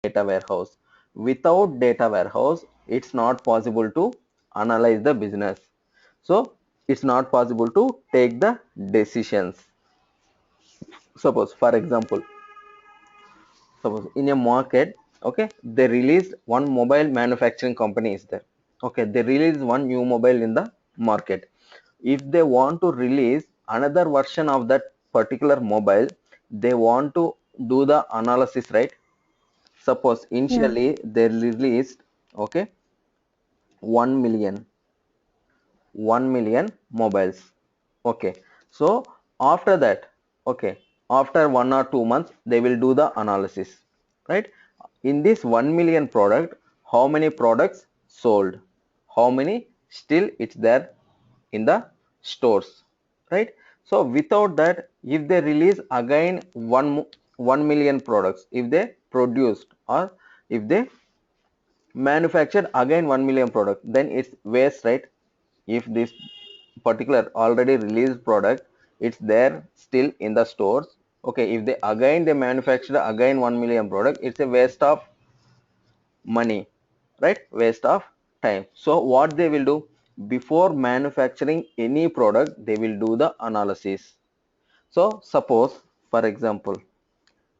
data warehouse. Without data warehouse, it's not possible to analyze the business. So it's not possible to take the decisions. Suppose, for example, suppose in a market, okay, they released one mobile manufacturing company is there. Okay, they release one new mobile in the market. If they want to release another version of that particular mobile, they want to do the analysis, right? Suppose Yeah. initially they released, okay, 1 million 1 million mobiles. Okay, so after that, okay, after 1 or 2 months they will do the analysis, right? In this 1 million product, how many products sold, how many still it's there in the stores, right? So without that, if they release again 1 million products, if they produced or if they manufactured again 1 million product, then it's waste, right? If this particular already released product, it's there still in the stores, okay, if they manufacture again 1 million product, it's a waste of money, right? Waste of time. So what they will do, before manufacturing any product, they will do the analysis. So suppose, for example,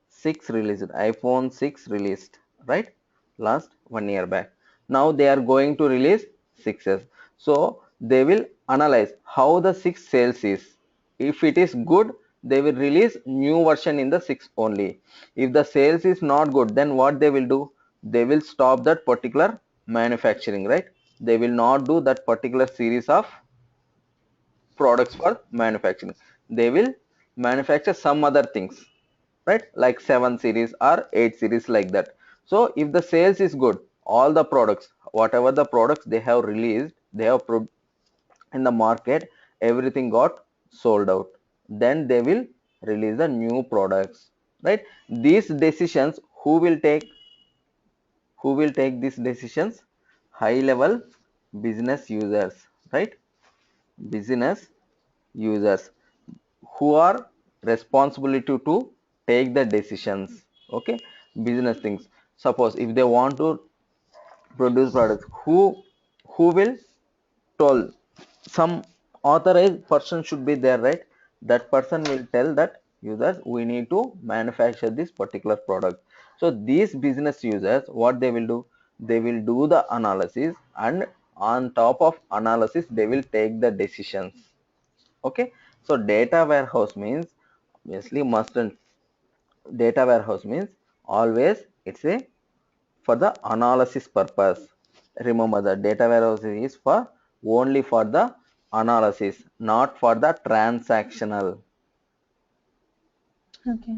6 released, iPhone 6 released, right? Last 1 year back. Now they are going to release 6s. So they will analyze how the 6 sales is. If it is good, they will release new version in the 6 only. If the sales is not good, then what they will do? They will stop that particular manufacturing, right? They will not do that particular series of products for manufacturing. They will manufacture some other things, right? Like 7 series or 8 series, like that. So if the sales is good, all the products, whatever the products they have released, they have in the market, everything got sold out. Then they will release the new products, right? These decisions, who will take these decisions? High level business users, right? Business users who are responsibility to take the decisions, okay? Business things. Suppose if they want to produce products, who will tell? Some authorized person should be there, right? That person will tell that users, we need to manufacture this particular product. So these business users, what they will do, they will do the analysis, and on top of analysis they will take the decisions. Okay, so data warehouse means, obviously mustn't, data warehouse means always it's a for the analysis purpose. Remember, the data warehouse is for only for the analysis, not for the transactional. Okay.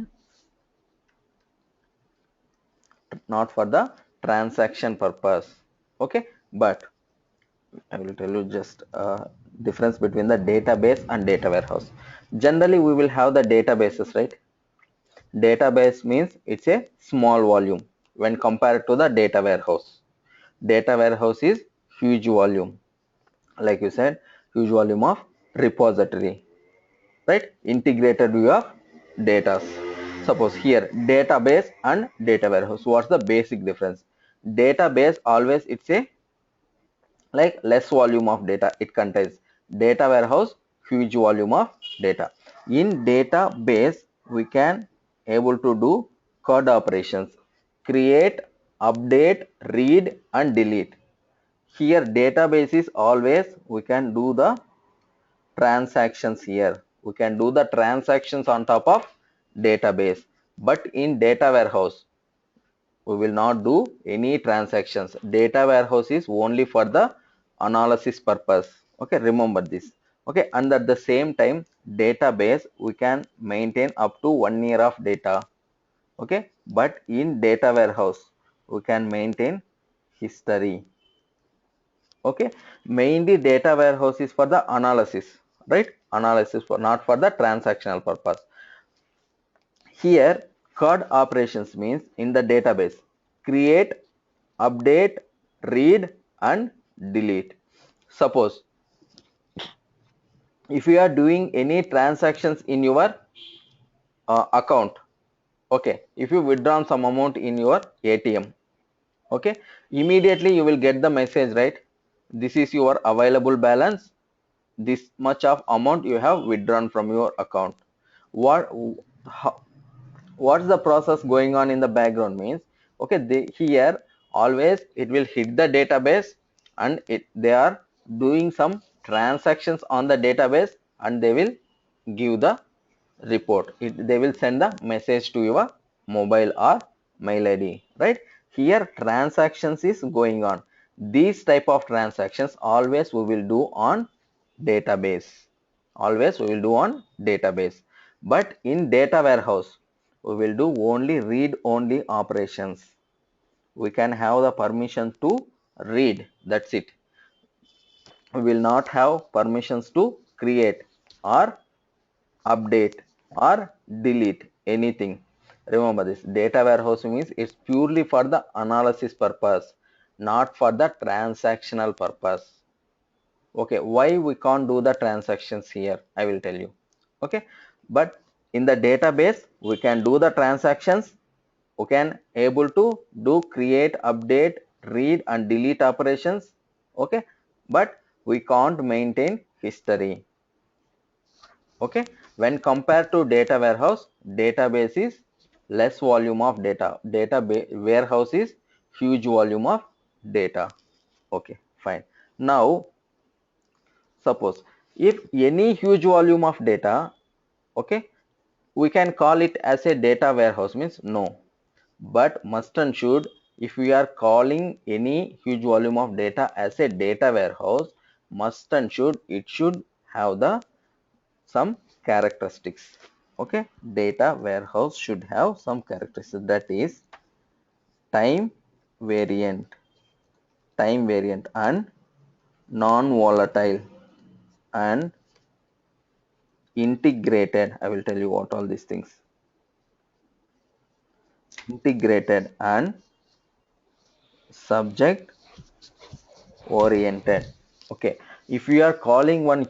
Not for the transaction purpose. Okay, but I will tell you just difference between the database and data warehouse. Generally we will have the databases, right? Database means it's a small volume when compared to the data warehouse. Data warehouse is huge volume, like you said, huge volume of repository, right? Integrated view of data. Suppose here database and data warehouse, what's the basic difference? Database always it's a like less volume of data it contains. Data warehouse, huge volume of data. In database we can able to do CRUD operations: create, update, read and delete. Here database is always we can do the transactions. Here we can do the transactions on top of database, but in data warehouse we will not do any transactions. Data warehouse is only for the analysis purpose. Okay, remember this. Okay, and at the same time database we can maintain up to 1 year of data. Okay, but in data warehouse we can maintain history. Okay, mainly data warehouse is for the analysis, right? Analysis, for not for the transactional purpose. Here CRUD operations means in the database: create, update, read and delete. Suppose if you are doing any transactions in your account, Okay, if you withdraw some amount in your ATM, okay, immediately you will get the message, right? This is your available balance, this much of amount you have withdrawn from your account. What how, what's the process going on in the background means, okay, here always it will hit the database, and they are doing some transactions on the database, and they will give the report. They will send the message to your mobile or mail id, right? Here transactions is going on. These type of transactions always we will do on database. Always we will do on database. But in data warehouse we will do only read only operations. We can have the permission to read, that's it. We will not have permissions to create or update or delete anything. Remember this, data warehouse means it's purely for the analysis purpose, not for the transactional purpose. Okay, why we can't do the transactions here, I will tell you. Okay, but in the database we can do the transactions. We can able to do create, update, read and delete operations. Okay, but we can't maintain history. Okay, when compared to data warehouse, database is less volume of data, warehouse is huge volume of data. Okay, fine. Now suppose if any huge volume of data, okay, we can call it as a data warehouse means no. But must and should, if we are calling any huge volume of data as a data warehouse, must and should, it should have the some characteristics. Okay, data warehouse should have some characteristics, that is time variant, and non-volatile and integrated. I will tell you what all these things. Integrated and subject oriented. Okay, if we are calling one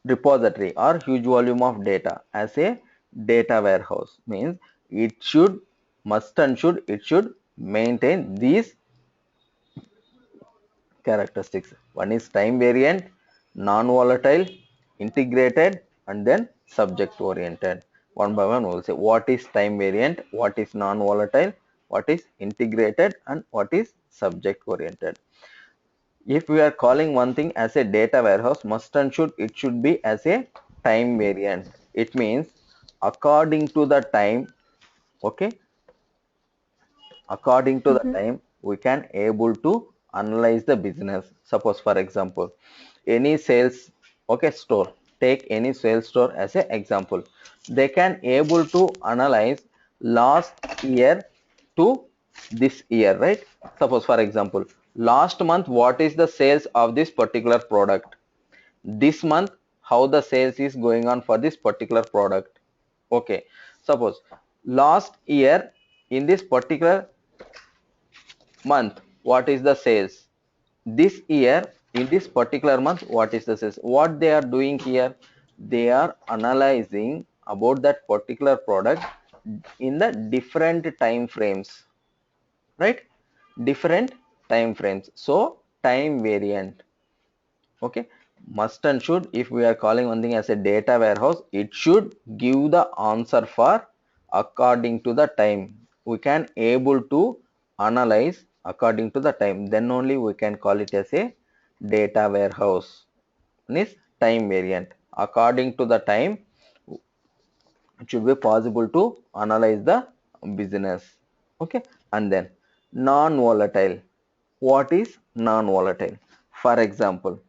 repository or huge volume of data as a data warehouse means, it should, must and should, it should maintain these characteristics. One is time variant, non-volatile, integrated, and then subject oriented. One by one we will say what is time variant, what is non-volatile, what is integrated, and what is subject oriented. If we are calling one thing as a data warehouse, must and should, it should be as a time variant. It means according to the time, okay, according to the Mm-hmm. time we can able to analyze the business. Suppose for example, any sales, okay, store, take any sales store as an example. They can able to analyze last year to this year, right? Suppose for example, last month what is the sales of this particular product, this month how the sales is going on for this particular product. Okay, suppose last year in this particular month what is the sales, this year in this particular month what is the sales. What they are doing here, they are analyzing about that particular product in the different time frames, right? Different time frames, so time variant. Okay, must and should, if we are calling one thing as a data warehouse, it should give the answer for according to the time. We can able to analyze according to the time, then only we can call it as a data warehouse. One is time variant, according to the time it should be possible to analyze the business. Okay, and then non-volatile. What is non-volatile? For example,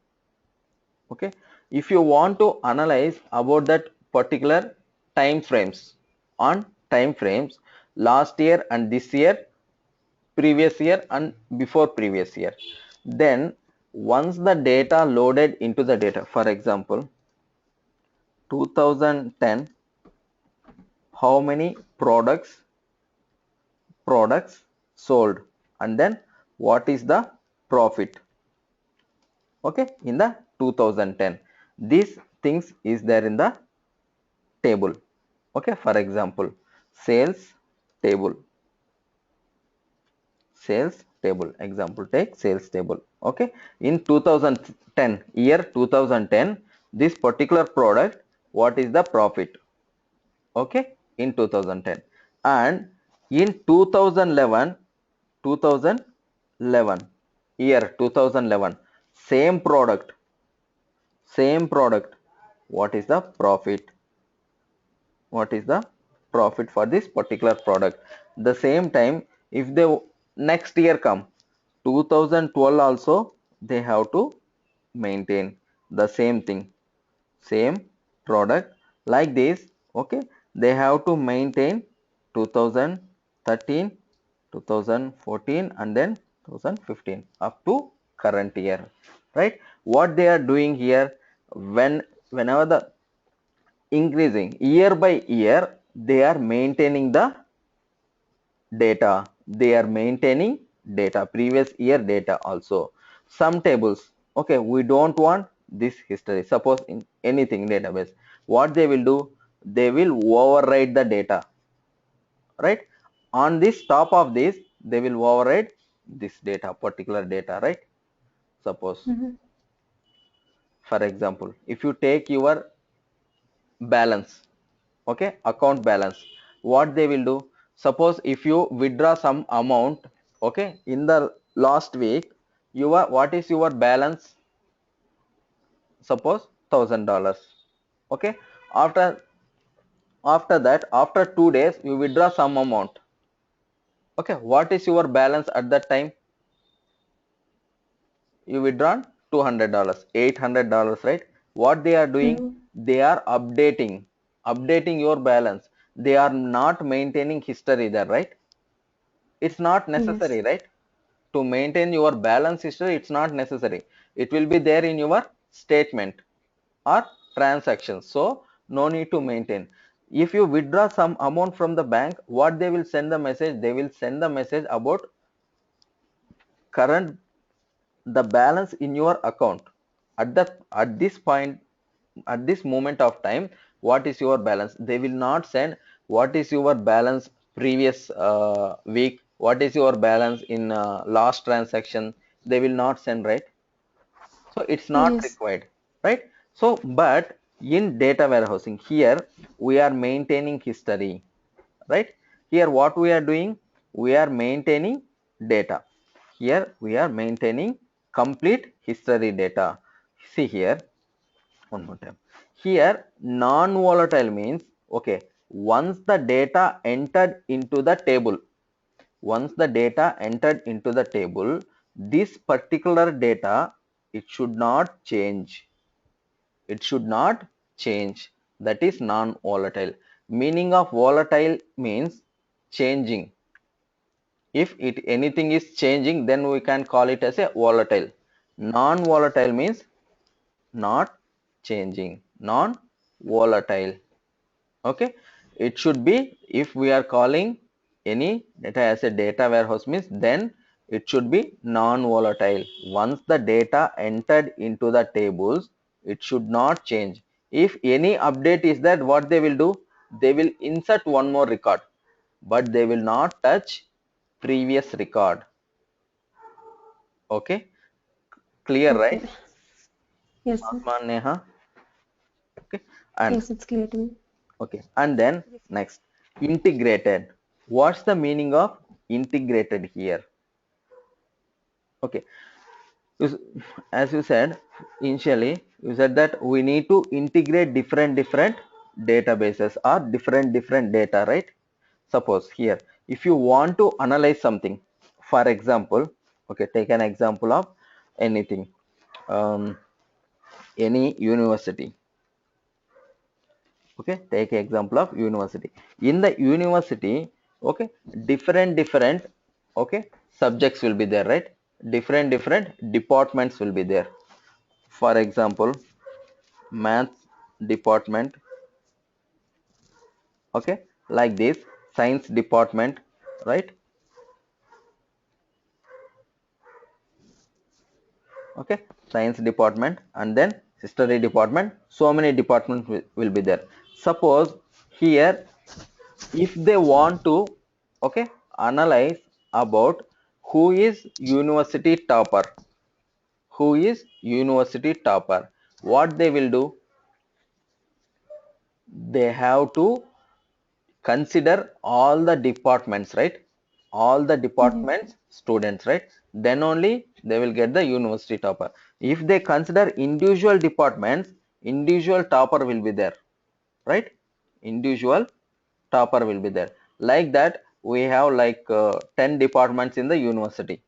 okay, if you want to analyze about that particular time frames, on time frames last year and this year, previous year and before previous year, then once the data loaded into the data, for example 2010, how many products sold, and then what is the profit, okay, in the 2010, these things is there in the table. Okay, for example, sales table. Sales table. Example, take sales table. Okay. In 2010, year 2010, this particular product, what is the profit? Okay. In 2010. And in 2011, 2011, year 2011, same product, what is the profit? What is the profit for this particular product? The same time, if they next year come 2012 also, they have to maintain the same thing, same product, like this. Okay, they have to maintain 2013, 2014, and then 2015 up to current year, right? What they are doing here, whenever the increasing year by year, they are maintaining the data, previous year data also. Some tables, okay, we don't want this history. Suppose in anything database, what they will do, they will override the data, right? On this top of this, they will override this data, particular data, right? Suppose, for example, if you take your balance, okay, account balance, what they will do, suppose if you withdraw some amount, okay, in the last week, your what is your balance? Suppose $1000. Okay, after that, after 2 days, you withdraw some amount. Okay, what is your balance at that time? You withdrawn $200, $800, right? What they are doing, they are updating your balance. They are not maintaining history there, right? It's not necessary, Yes. right? To maintain your balance history, it's not necessary. It will be there in your statement or transactions, so no need to maintain. If you withdraw some amount from the bank, what they will send the message, they will send the message about current, the balance in your account at this point, at this moment of time, what is your balance. They will not send what is your balance previous week, what is your balance in last transaction. They will not send, right? So it's not Yes. required, right? So but in data warehousing, here we are maintaining history, right? Here what we are doing, we are maintaining data. Here we are maintaining complete history data. See here, one more time. Here non-volatile means, okay, once the data entered into the table, once the data entered into the table, this particular data, it should not change, it should not change. That is non-volatile. Meaning of volatile means changing. If it anything is changing, then we can call it as a volatile. Non-volatile means not changing, non-volatile. Okay, it should be, if we are calling any data as a data warehouse means, then it should be non-volatile. Once the data entered into the tables, it should not change. If any update is that, what they will do, they will insert one more record, but they will not touch previous record. Okay, clear, right? Okay. Yes, sir. Atma, Neha. Okay, and Yes, it's clear to me. okay, and then next, integrated. What's the meaning of integrated here? Okay, as you said initially, you said that we need to integrate different databases or different data, right? Suppose here, if you want to analyze something, for example, okay, take an example of anything, um, any university. Okay, take example of university. In the university, okay, different okay, subjects will be there, right? Different departments will be there. For example, math department, okay, like this, science department, right? Okay, science department, and then history department. So many departments will be there. Suppose here, if they want to, Okay, analyze about who is university topper. Who is university topper? What they will do? They have to consider all the departments, right? All the Yes. departments students, right? Then only they will get the university topper. If they consider individual departments, individual topper will be there, right? Individual topper will be there. Like that we have like 10 departments in the university.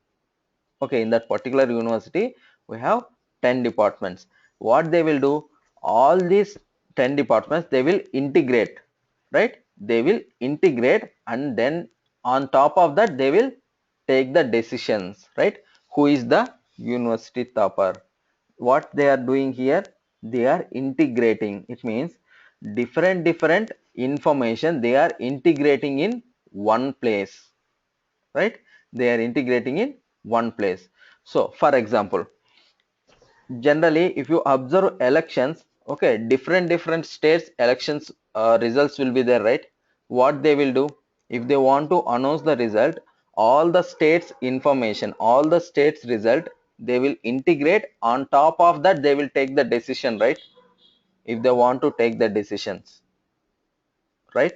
Okay, in that particular university we have 10 departments. What they will do, all these 10 departments they will integrate, right? They will integrate, and then on top of that they will take the decisions, right? Who is the university topper? What they are doing here, they are integrating. It means different information they are integrating in one place, right? They are integrating in one place. So for example, generally if you observe elections, okay, different states elections results will be there, right? What they will do, if they want to announce the result, all the states information, all the states result, they will integrate. On top of that they will take the decision, right? If they want to take the decisions, right?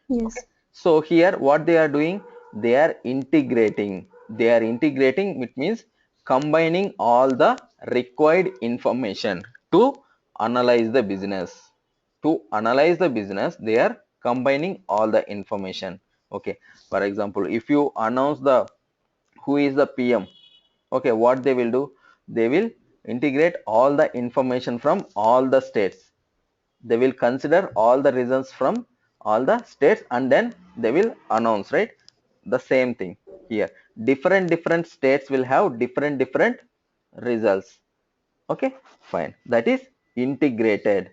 Yes. So here what they are doing, they are integrating. They are integrating, which means combining all the required information to analyze the business. To analyze the business, they are combining all the information. Okay. For example, if you announce the who is the PM, okay, what they will do, they will integrate all the information from all the states. They will consider all the reasons from all the states, and then they will announce, right? The same thing here, different states will have different results. Okay, fine, that is integrated.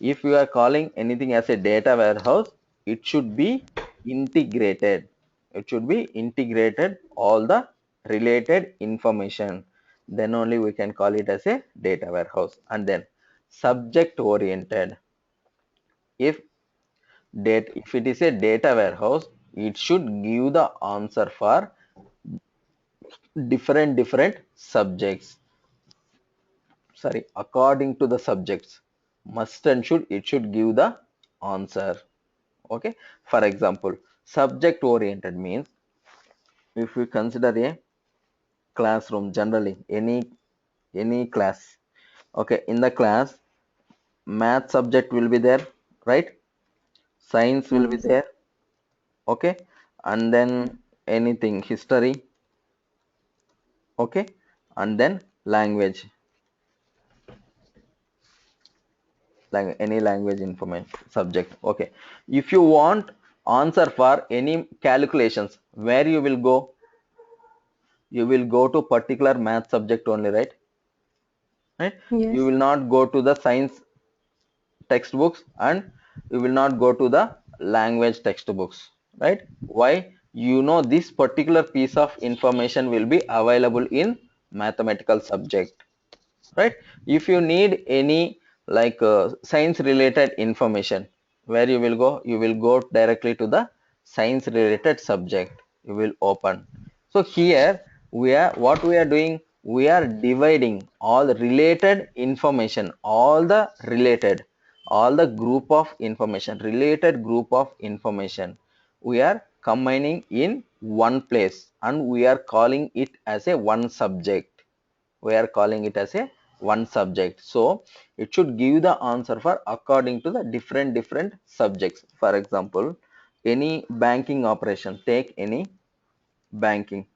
If you are calling anything as a data warehouse, it should be integrated. It should be integrated all the related information, then only we can call it as a data warehouse. And then subject oriented. if if it is a data warehouse, it should give the answer for different subjects. Sorry, according to the subjects, must and should, it should give the answer. Okay, for example, subject oriented means, if we consider a classroom, generally any class, okay, in the class, math subject will be there, right? Science will be Yes. there, okay, and then anything history, okay, and then language, like any language information subject. Okay, if you want answer for any calculations, where you will go? You will go to particular math subject only, right? You Yes. will not go to the science textbooks, and you will not go to the language textbooks, right? Why? You know this particular piece of information will be available in mathematical subject, right? If you need any like science related information, where you will go? You will go directly to the science related subject. You will open. So here we are, what we are doing, we are dividing all related information, all the group of information, related group of information, we are combining in one place, and we are calling it as a one subject. We are calling it as a one subject. So it should give the answer for according to the different subjects. For example, any banking operation, take any banking.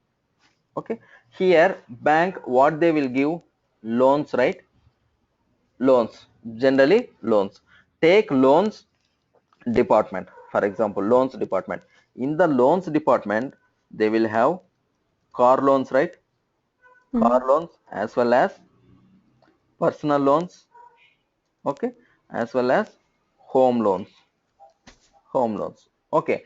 Okay, here bank, what they will give? Loans, right? Loans, generally loans. Take loans department, for example, loans department. In the loans department, they will have car loans, right? Car Mm. loans, as well as personal loans, okay, as well as home loans. Okay,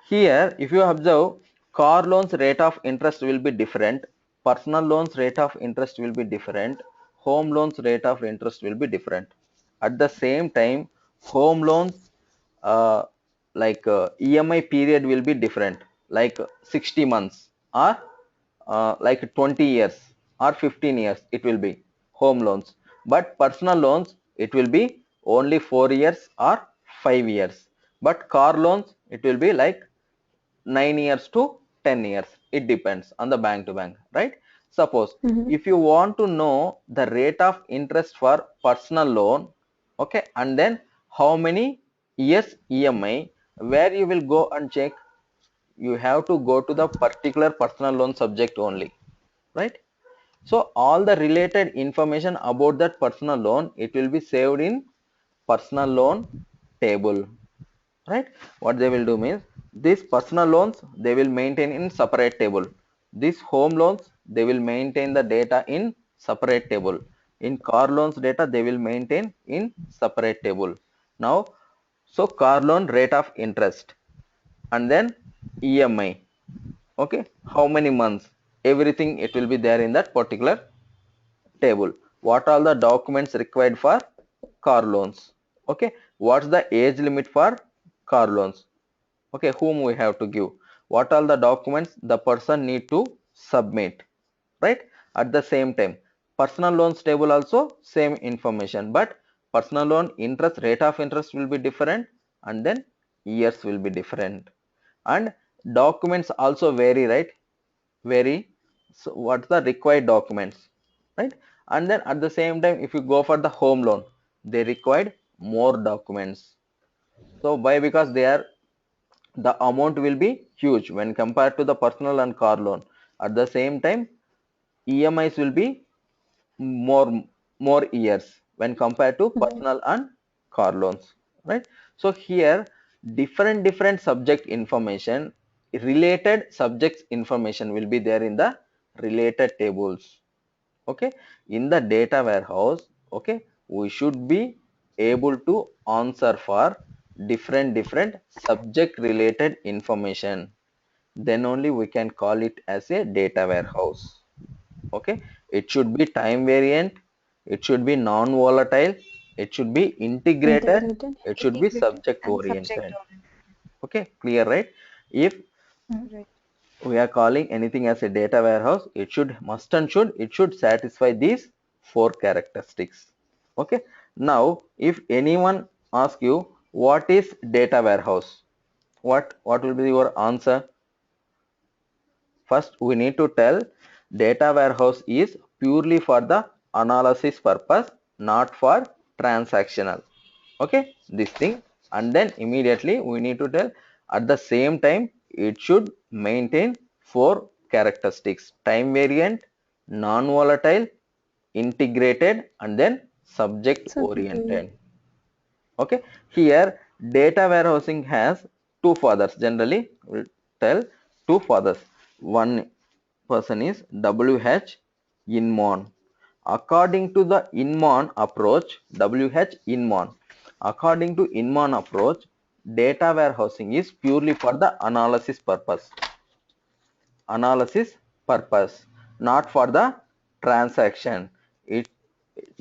here if you observe, car loans rate of interest will be different, personal loans rate of interest will be different, home loans rate of interest will be different. At the same time, home loans, uh, like EMI period will be different, like 60 months or like 20 years or 15 years it will be home loans. But personal loans it will be only 4 years or 5 years. But car loans it will be like 9 years to 10 years. It depends on the bank to bank, right? Suppose Mm-hmm. if you want to know the rate of interest for personal loan, okay, and then how many years EMI, where you will go and check? You have to go to the particular personal loan subject only, right? So all the related information about that personal loan, it will be saved in personal loan table, right? What they will do means, these personal loans they will maintain in separate table. These home loans they will maintain the data in separate table. In car loans data they will maintain in separate table. Now, so car loan rate of interest and then EMI, okay, how many months, everything it will be there in that particular table. What are the documents required for car loans, okay, what's the age limit for car loans, okay, whom we have to give, what are the documents the person need to submit, right? At the same time, personal loans table also same information, but personal loan interest rate of interest will be different, and then years will be different, and documents also vary, right? Vary. So what's the required documents, right? And then at the same time, if you go for the home loan, they required more documents. So why? Because they are, the amount will be huge when compared to the personal and car loan. At the same time, EMIs will be more more years when compared to Right. personal and car loans, right? So here different subject information, related subjects information will be there in the related tables, okay? In the data warehouse, okay, we should be able to answer for different subject related information, then only we can call it as a data warehouse, okay? It should be time variant, it should be non-volatile, it should be integrated, Integrated. it should be subject And subject. oriented, okay, clear, right? If Right. we are calling anything as a data warehouse, it should, must and should, it should satisfy these four characteristics, okay? Now if anyone asks you what is data warehouse, what will be your answer? First, we need to tell data warehouse is purely for the analysis purpose, not for transactional. Okay, this thing, and then immediately we need to tell at the same time it should maintain four characteristics: time variant, non-volatile, integrated, and then subject Subject oriented. oriented. Okay, here data warehousing has two fathers. Generally we'll tell two fathers. One person is WH Inmon. According to the Inmon approach, WH Inmon, according to Inmon approach, data warehousing is purely for the analysis purpose, not for the transaction. It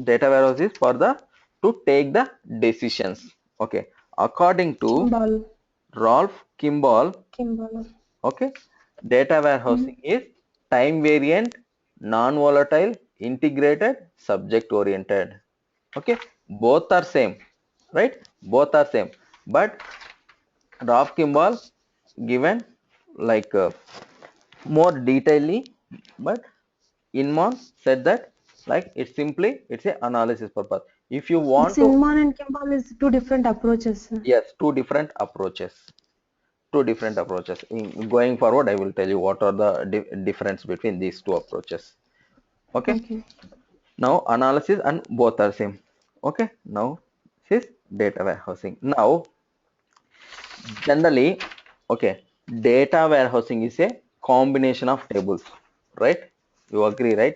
data warehouse is for the to take the decisions, okay? According to Kimball. Rolf Kimball, Kimball. okay, data warehousing is time variant, non-volatile, integrated, subject oriented, okay? Both are same, right? Both are same, but Rolf Kimball given like more detailedly, but Inman said that like it's simply it's a analysis purpose. If you want This to, Inman and Kimball is two different approaches. yes, two different approaches, two different approaches. Going forward, I will tell you what are the difference between these two approaches. Okay. Okay. Now analysis and both are same. Okay. Now this is data warehousing. Now generally, okay, data warehousing is a combination of tables, right? You agree, right?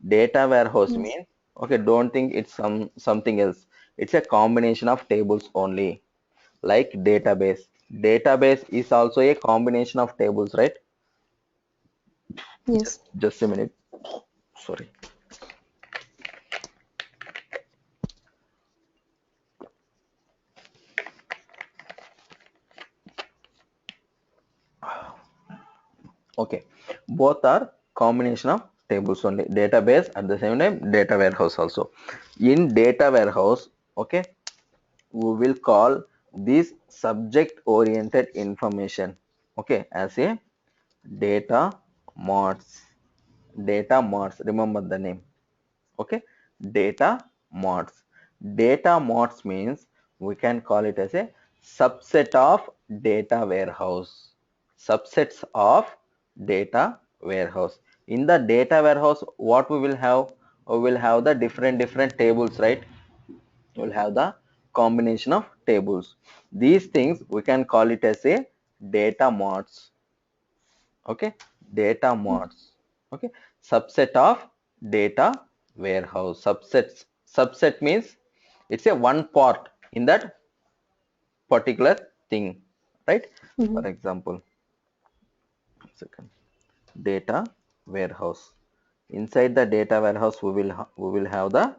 Data warehouse Yes. means, okay, don't think it's something else. It's a combination of tables only, like database. Database is also a combination of tables, right? Yes. Just a minute. Sorry. Okay, both are combination of tables only, database at the same time data warehouse also. In data warehouse, okay, we will call this subject oriented information, okay, as a data mods. Data mods, remember the name. Okay, data mods. Data mods means we can call it as a subset of data warehouse. Subsets of data warehouse. In the data warehouse, what we will have? We will have the different tables, right? We will have the combination of tables. These things we can call it as a data mods. Okay, data mods. Okay, subset of data warehouse. Subset means it's a one part in that particular thing, right? Mm-hmm. For example, second, data warehouse. Inside the data warehouse we will have the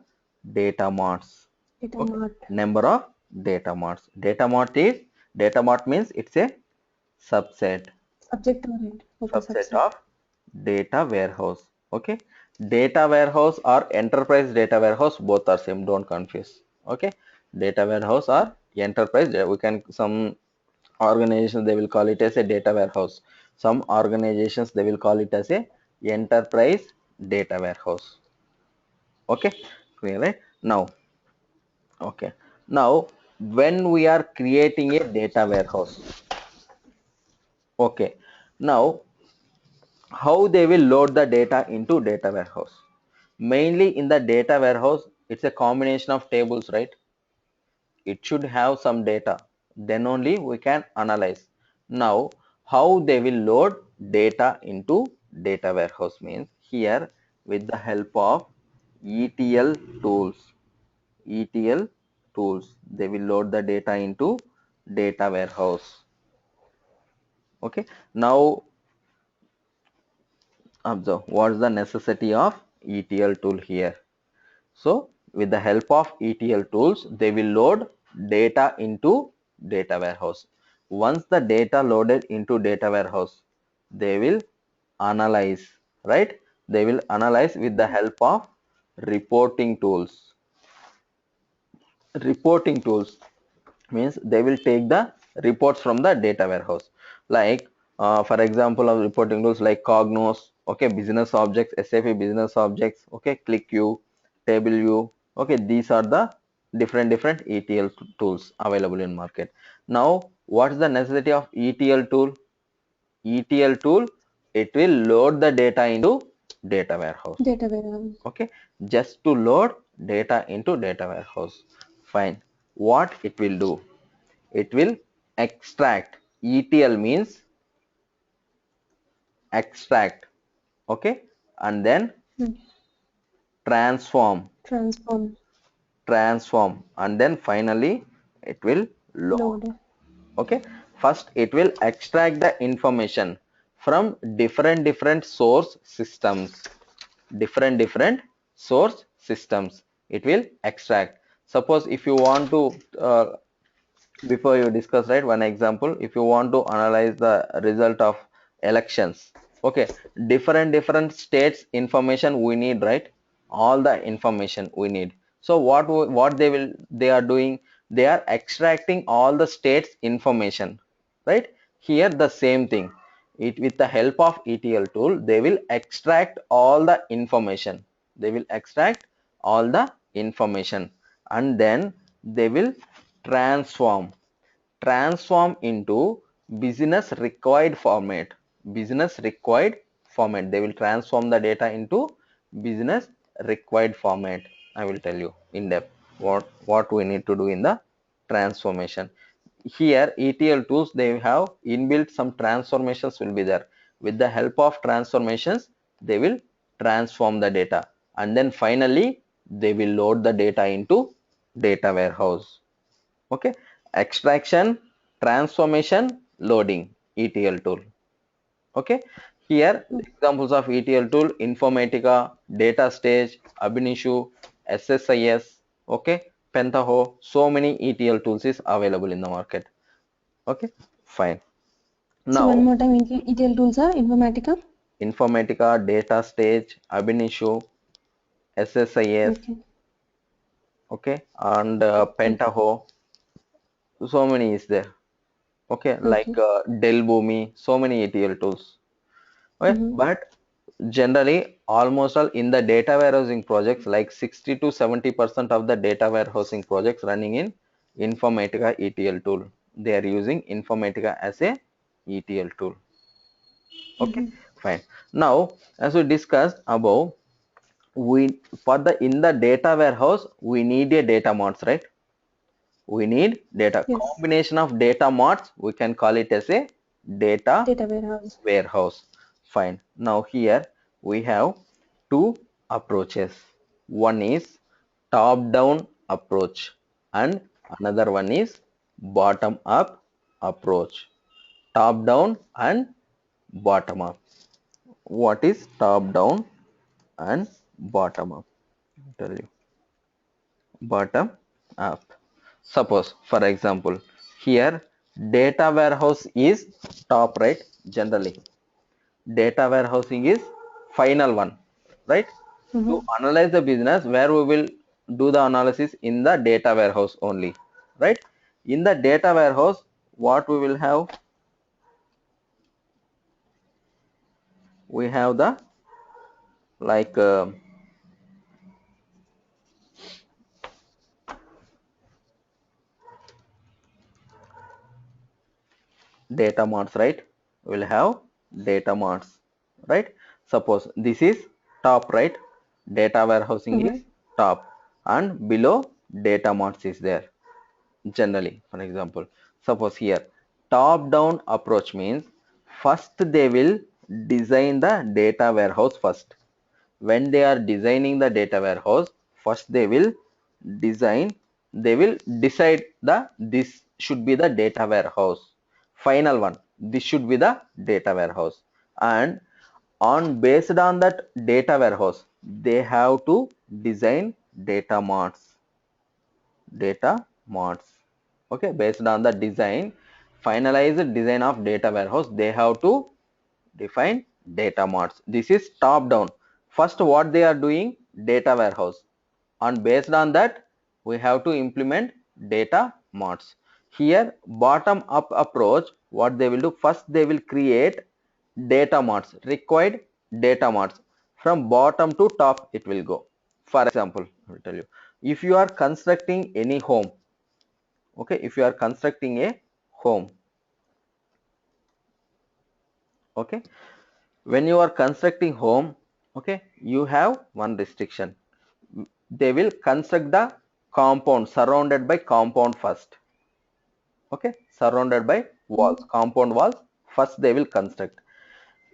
data mods. Data Okay, mart. number of data mods. Data mod means it's a subset. Subject oriented. Okay, Subset subset. of data warehouse. Okay, data warehouse or enterprise data warehouse, both are same, don't confuse. Okay, data warehouse or enterprise, we can, some organizations they will call it as a data warehouse, some organizations they will call it as a enterprise data warehouse. Okay, clear, right? Now, okay, now when we are creating a data warehouse, okay, now how they will load the data into data warehouse? Mainly in the data warehouse, it's a combination of tables, right? It should have some data, then only we can analyze. Now how they will load data into data warehouse means, here with the help of ETL tools. ETL tools, they will load the data into data warehouse. Okay, now observe what's the necessity of ETL tool here. So with the help of ETL tools, they will load data into data warehouse. Once the data loaded into data warehouse, they will analyze, right? They will analyze with the help of reporting tools. Reporting tools means they will take the reports from the data warehouse, like for example of reporting tools like Cognos, okay, business objects, SAP business objects, okay, ClickView, TableView. Okay, these are the different ETL tools available in market. Now what is the necessity of ETL tool? ETL tool, it will load the data into data warehouse. Data warehouse. Okay, just to load data into data warehouse. Fine, what it will do? It will extract. ETL means extract. Okay, and then Mm. transform. Transform. And then finally it will load. Load. Okay, first it will extract the information from different source systems. Different source systems it will extract. Suppose if you want to before you discuss, right, one example, if you want to analyze the result of elections, okay, different states information we need, right? All the information we need. So what they are doing, they are extracting all the states information, right? Here the same thing, it with the help of ETL tool, they will extract all the information. They will extract all the information, and then they will transform into business required format. Business required format, they will transform the data into business required format. I will tell you in depth what we need to do in the transformation. Here ETL tools, they have inbuilt some transformations will be there. With the help of transformations, they will transform the data, and then finally they will load the data into data warehouse. Okay, extraction, transformation, loading, ETL tool. Okay, here Mm. examples of ETL tool: Informatica, DataStage, Abinishu, SSIS, okay, Pentaho. So many ETL tools is available in the market. Okay, fine. So one Now, more time, ETL tools are Informatica. Informatica, DataStage, Ab Initio, SSIS, Okay. okay, and Okay. Pentaho. So many is there. Okay, like Okay. Dell Boomi, so many ETL tools. Okay, Mm-hmm. but generally, almost all in the data warehousing projects, like 60 to 70% of the data warehousing projects running in Informatica ETL tool. They are using Informatica as a ETL tool. Okay, Mm-hmm. fine. Now, as we discussed above, we for the in the data warehouse we need a data marts, right? We need data Yes. combination of data marts. We can call it as a data Data warehouse. warehouse. Fine. Now here we have two approaches. One is top-down approach and another one is bottom-up approach. Top-down and bottom-up. What is top-down and bottom-up? Tell you. Bottom-up. Suppose, for example, here data warehouse is top, right? Generally data warehousing is final one, right? To Mm-hmm. analyze the business, where we will do the analysis in the data warehouse only, right? In the data warehouse, what we will have? We have the like data marts, right? We'll have data marts, right? Suppose this is top, right? Data warehousing Mm-hmm. is top, and below data marts is there. Generally, for example, suppose here top down approach means first they will design the data warehouse first. When they are designing the data warehouse, first they will design, they will decide the this should be the data warehouse, final one, this should be the data warehouse. And on based on that data warehouse, they have to design data marts. Data marts, okay, based on the design, finalized design of data warehouse, they have to define data marts. This is top down. First what they are doing, data warehouse, and based on that we have to implement data marts. Here bottom up approach, what they will do, first they will create data marts, required data marts, from bottom to top it will go. For example, I will tell you, if you are constructing any home, okay, if you are constructing a home, okay, when you are constructing home, okay, you have one restriction. They will construct the compound surrounded by compound first, okay, surrounded by walls, Mm-hmm. compound walls first they will construct.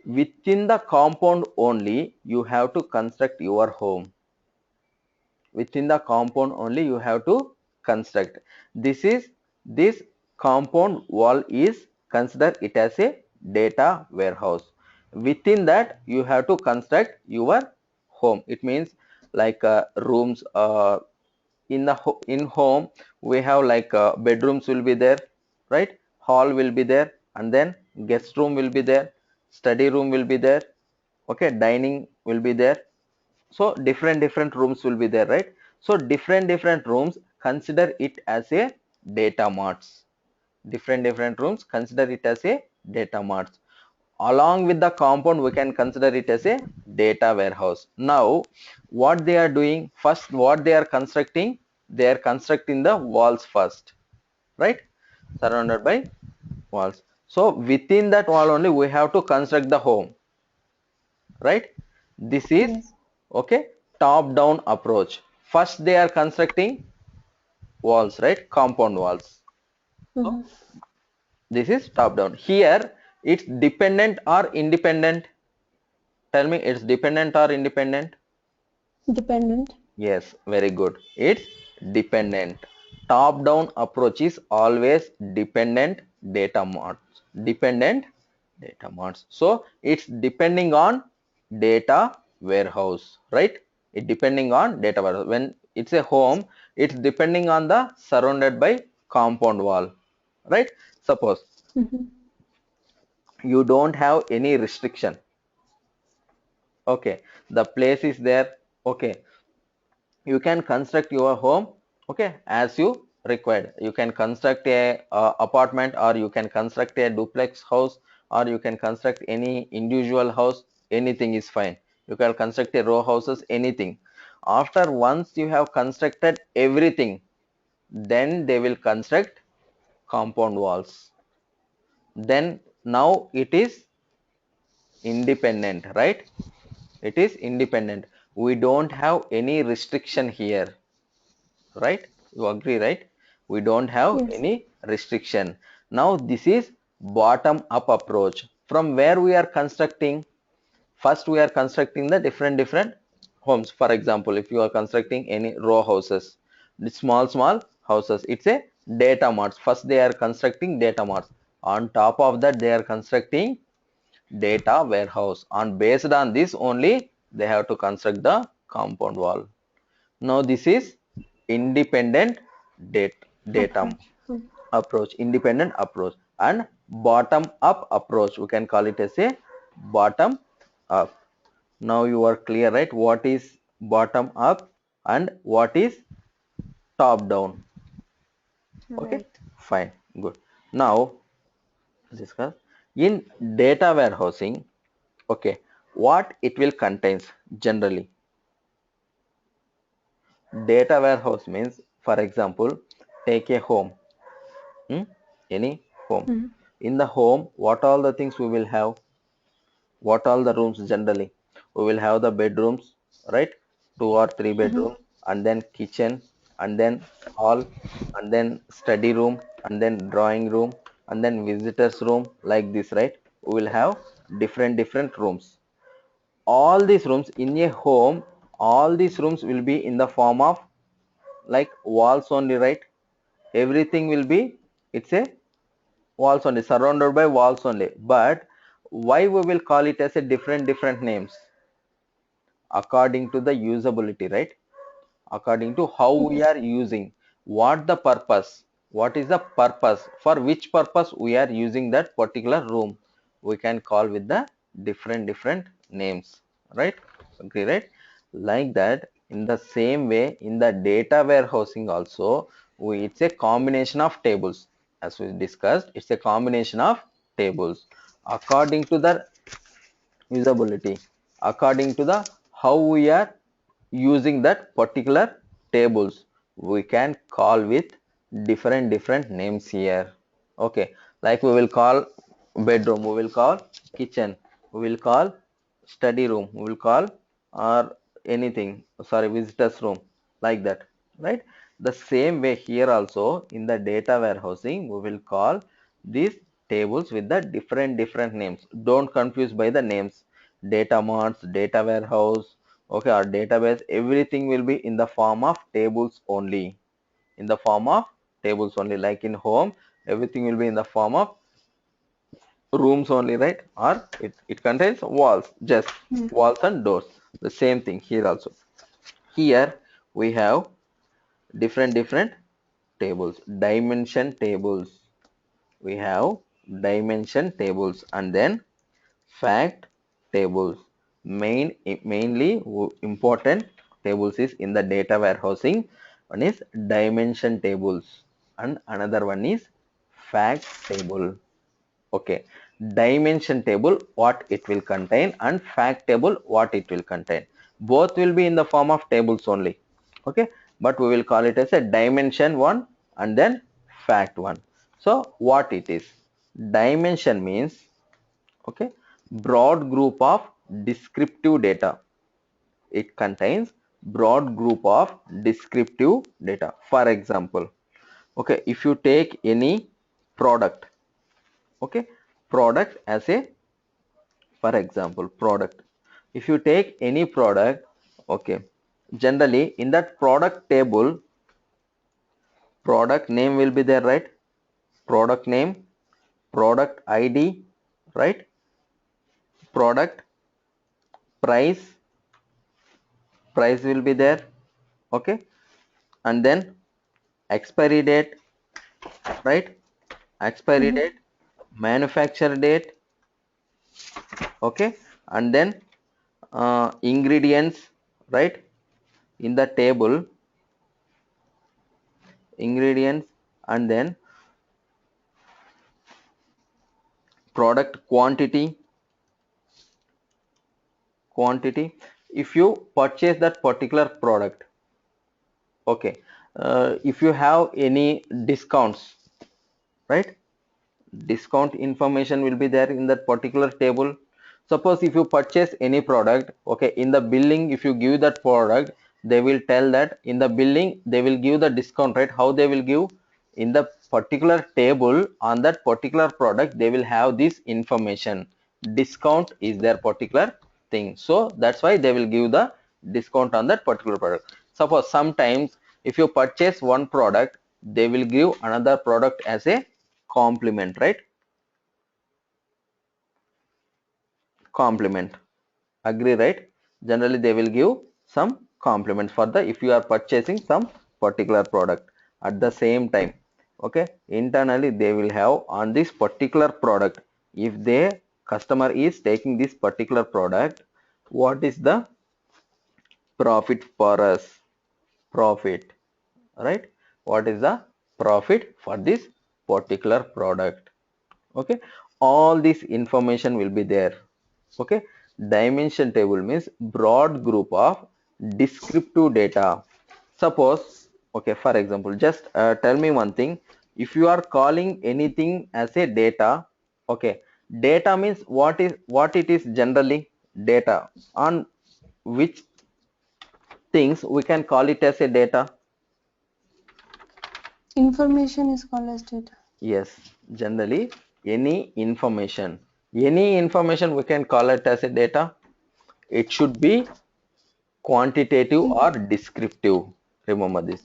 Within the compound only you have to construct your home. Within the compound only you have to construct. This is, this compound wall is consider it as a data warehouse. Within that you have to construct your home. It means like rooms, in the in home we have like bedrooms will be there, right? Hall will be there, and then guest room will be there, study room will be there, okay, dining will be there. So different rooms will be there, right? So different rooms, consider it as a data marts. Different rooms, consider it as a data marts. Along with the compound we can consider it as a data warehouse. Now what they are doing, first what they are constructing, they are constructing the walls first, right? Surrounded by walls. So within that wall only we have to construct the home, right? This is, Yes. okay, top down approach. First they are constructing walls, right? Compound walls. So Mm-hmm. this is top down. Here it's dependent or independent? Tell me, it's dependent or independent? Dependent. Yes, very good. It's dependent. Top down approach is always dependent data marts. Dependent data marts. So it's depending on data warehouse, right? It depending on data warehouse. When it's a home, it's depending on the surrounded by compound wall, right? Suppose Mm-hmm. You don't have any restriction. Okay, the place is there. Okay, you can construct your home, okay, as you required. You can construct a apartment, or you can construct a duplex house, or you can construct any individual house. Anything is fine. You can construct a row houses, anything. After once you have constructed everything, then they will construct compound walls. Then now it is independent, right? It is independent. We don't have any restriction here, right? You agree, right? We don't have Yes. any restriction. Now this is bottom up approach. From where we are constructing? First we are constructing the different homes. For example, if you are constructing any row houses, the small houses, it's a data marts. First they are constructing data marts. On top of that they are constructing data warehouse. On based on this only they have to construct the compound wall. Now this is independent data Approach. Hmm. approach, independent approach. And bottom up approach, we can call it as a bottom up. Now you are clear, right? What is bottom up and what is top down? Okay, Right. fine, good. Now discuss in data warehousing. Okay, what it will contains generally. Data warehouse means, for example, take a home. Hmm? Any home. Hmm. In the home, what all the things we will have? What all the rooms generally? We will have the bedrooms, right? Two or three Hmm. bedrooms, and then kitchen, and then hall, and then study room, and then drawing room, and then visitors room, like this, right? We will have different rooms. All these rooms in a home, all these rooms will be in the form of like walls only, right? Everything will be, it's a walls only, surrounded by walls only. But why we will call it as a different names? According to the usability, right? According to how we are using, what the purpose, what is the purpose, for which purpose we are using that particular room, we can call with the different names, right? Agree, right? Like that, in the same way, in the data warehousing also, it's a combination of tables. As we discussed, it's a combination of tables. According to the usability, according to the how we are using that particular tables, we can call with different names here. Okay, like we will call bedroom, we will call kitchen, we will call study room, we will call, or anything, sorry, visitors room, like that, right? The same way here also, in the data warehousing, we will call these tables with the different names. Don't confuse by the names. Data marts, data warehouse, okay, or database, everything will be in the form of tables only. In the form of tables only. Like in home, everything will be in the form of rooms only, right? Or it contains walls, just Hmm. walls and doors. The same thing here also. Here we have different tables, dimension tables. We have dimension tables, and then fact tables. Mainly important tables is in the data warehousing. One is dimension tables and another one is fact table. Okay, dimension table, what it will contain, and fact table, what it will contain. Both will be in the form of tables only. Okay, but we will call it as a dimension one and then fact one. So what it is? Dimension means, okay, broad group of descriptive data. It contains broad group of descriptive data. For example, okay, if you take any product, okay, product as a, for example, product, if you take any product, okay, generally in that product table, product name will be there, right? Product name, product ID, right? Product price, price will be there, okay, and then expiry date, right? Expiry Hmm. date, manufacture date, Okay, and then ingredients, right? In the table, ingredients, and then product quantity. If you purchase that particular product, okay, if you have any discounts, right? Discount information will be there in that particular table. Suppose if you purchase any product, okay, in the billing, if you give that product, they will tell that in the billing they will give the discount, right? How they will give? In the particular table on that particular product, they will have this information. Discount is their particular thing, so that's why they will give the discount on that particular product. Suppose sometimes if you purchase one product, they will give another product as a complement, right? Complement, agree, right? Generally they will give some compliments for the, if you are purchasing some particular product. At the same time, okay, internally they will have on this particular product, if the customer is taking this particular product, what is the profit for us? Profit, right? What is the profit for this particular product? Okay, all this information will be there. Okay, dimension table means broad group of descriptive data. Suppose, okay, for example, just tell me one thing. If you are calling anything as a data, okay, data means what it is generally? Data. On which things we can call it as a data? Information is called as data. Yes, generally any information we can call it as a data. It should be quantitative or descriptive. Remember this.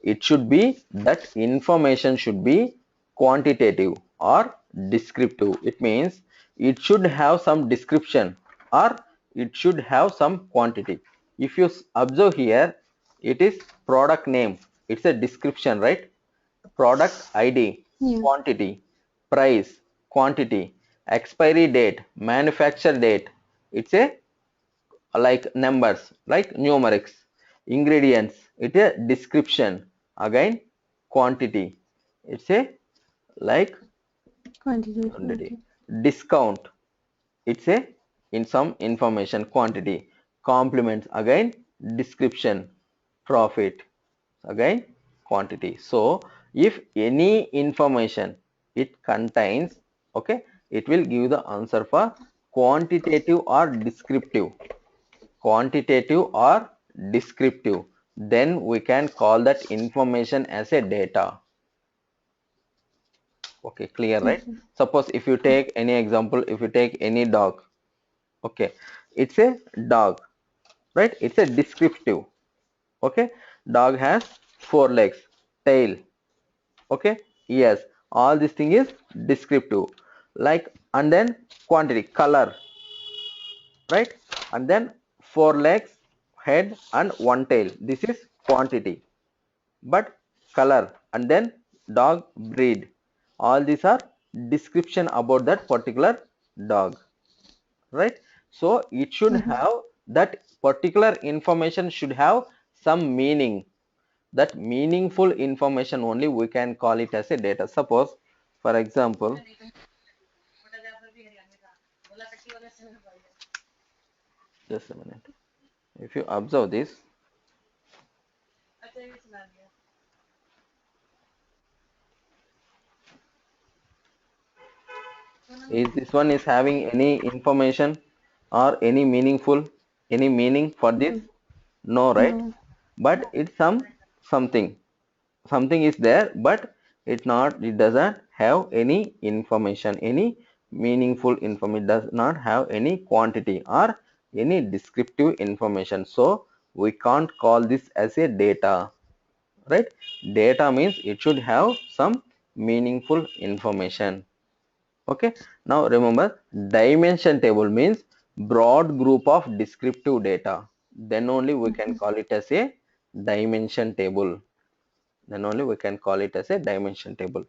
It should be that information should be quantitative or descriptive. It means it should have some description or it should have some quantity. If you observe here, it is product name. It's a description, right? Product ID, Yeah. quantity, price, quantity, expiry date, manufacture date. It's a like numbers, like numerics. Ingredients, it's a description, again quantity, it's a like Quantity. quantity. Okay. Discount, it's a in some information, quantity. Compliments, again description. Profit, again quantity. So if any information it contains, okay, it will give the answer for quantitative or descriptive. Quantitative or descriptive, then we can call that information as a data. Okay, clear, right? Okay. Suppose if you take any example, if you take any dog, okay, it's a dog, right? It's a descriptive. Okay, dog has 4 legs, tail, okay, yes, all this thing is descriptive. Like, and then quantity, color, right? And then 4 legs, head and one tail, this is quantity. But color and then dog breed, all these are description about that particular dog, right? So it should have that particular information should have some meaning. That meaningful information only we can call it as a data. Suppose for example, just a minute, if you observe this, is this one is having any information or any meaningful, any meaning for this? No, right? No. But it's something is there, but it doesn't have any information, any meaningful information. It does not have any quantity or any descriptive information, so we can't call this as a data, right? Data means it should have some meaningful information. Okay, now remember, dimension table means broad group of descriptive data, then only we can call it as a dimension table. Then only we can call it as a dimension table.